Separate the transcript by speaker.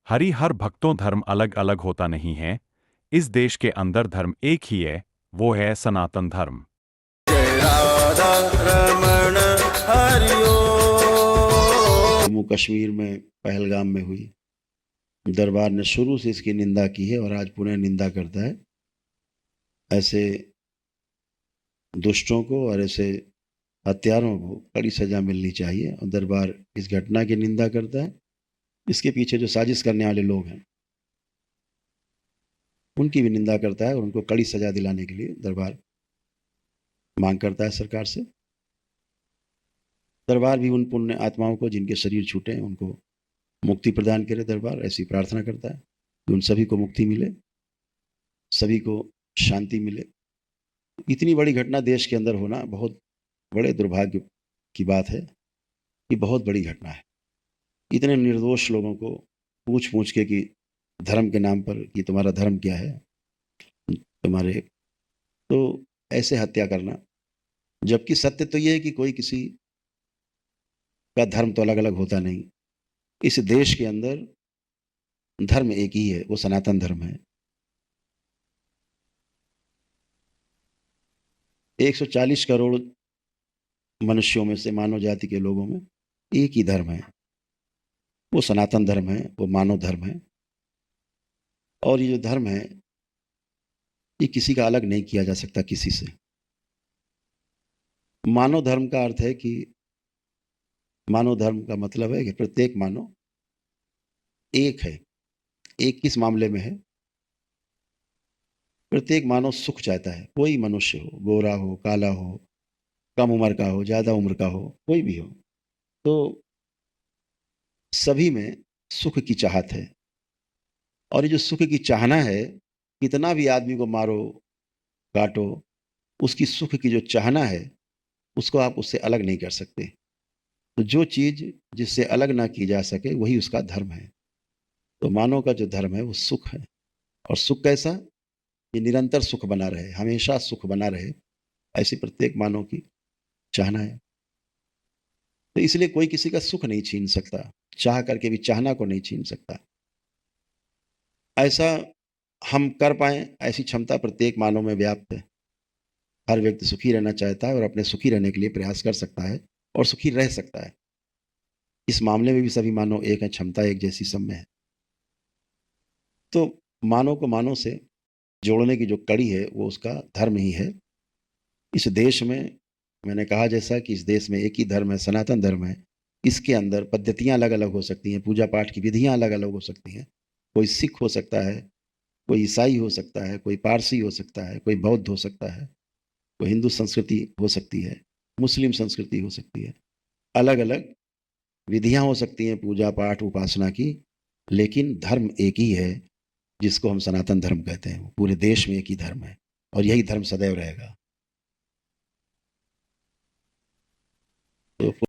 Speaker 1: हर भक्तों धर्म अलग अलग होता नहीं है। इस देश के अंदर धर्म एक ही है, वो है सनातन धर्म।
Speaker 2: जय राधा रमण हरि ओम।
Speaker 3: जम्मू कश्मीर में पहलगाम में हुई, दरबार ने शुरू से इसकी निंदा की है और आज पुनः निंदा करता है। ऐसे दुष्टों को और ऐसे हत्यारों को कड़ी सजा मिलनी चाहिए और दरबार इस घटना की निंदा करता है। इसके पीछे जो साजिश करने वाले लोग हैं उनकी भी निंदा करता है और उनको कड़ी सजा दिलाने के लिए दरबार मांग करता है सरकार से। दरबार भी उन पुण्य आत्माओं को जिनके शरीर छूटे हैं उनको मुक्ति प्रदान करे। दरबार ऐसी प्रार्थना करता है कि उन सभी को मुक्ति मिले, सभी को शांति मिले। इतनी बड़ी घटना देश के अंदर होना बहुत बड़े दुर्भाग्य की बात है। ये बहुत बड़ी घटना है। इतने निर्दोष लोगों को पूछ पूछ के कि धर्म के नाम पर कि तुम्हारा धर्म क्या है, तुम्हारे तो ऐसे हत्या करना, जबकि सत्य तो ये है कि कोई किसी का धर्म तो अलग अलग होता नहीं। इस देश के अंदर धर्म एक ही है, वो सनातन धर्म है। 140 करोड़ मनुष्यों में से, मानव जाति के लोगों में एक ही धर्म है, वो सनातन धर्म है, वो मानव धर्म है। और ये जो धर्म है ये किसी का अलग नहीं किया जा सकता किसी से। मानव धर्म का अर्थ है कि मानव धर्म का मतलब है कि प्रत्येक मानव एक है। एक किस मामले में है? प्रत्येक मानव सुख चाहता है। कोई मनुष्य हो, गोरा हो, काला हो, कम उम्र का हो, ज़्यादा उम्र का हो, कोई भी हो, तो सभी में सुख की चाहत है। और ये जो सुख की चाहना है, कितना भी आदमी को मारो काटो, उसकी सुख की जो चाहना है उसको आप उससे अलग नहीं कर सकते। तो जो चीज़ जिससे अलग ना की जा सके वही उसका धर्म है। तो मानव का जो धर्म है वो सुख है। और सुख कैसा? ये निरंतर सुख बना रहे, हमेशा सुख बना रहे, ऐसी प्रत्येक मानव की चाहना है। तो इसलिए कोई किसी का सुख नहीं छीन सकता, चाह करके भी चाहना को नहीं छीन सकता। ऐसा हम कर पाएँ, ऐसी क्षमता प्रत्येक मानव में व्याप्त है। हर व्यक्ति सुखी रहना चाहता है और अपने सुखी रहने के लिए प्रयास कर सकता है और सुखी रह सकता है। इस मामले में भी सभी मानव एक हैं, क्षमता एक जैसी सब में है। तो मानव को मानव से जोड़ने की जो कड़ी है वो उसका धर्म ही है। इस देश में मैंने कहा जैसा कि इस देश में एक ही धर्म है, सनातन धर्म है। इसके अंदर पद्धतियाँ अलग-अलग हो सकती हैं, पूजा पाठ की विधियाँ अलग-अलग हो सकती हैं। कोई सिख हो सकता है, कोई ईसाई हो सकता है, कोई पारसी हो सकता है, कोई बौद्ध हो सकता है, कोई हिंदू संस्कृति हो सकती है, मुस्लिम संस्कृति हो सकती है। अलग-अलग विधियाँ हो सकती हैं पूजा पाठ, उपासना की, लेकिन धर्म एक ही है जिसको हम सनातन धर्म कहते हैं। पूरे देश में एक ही धर्म है और यही धर्म सदैव रहेगा। तो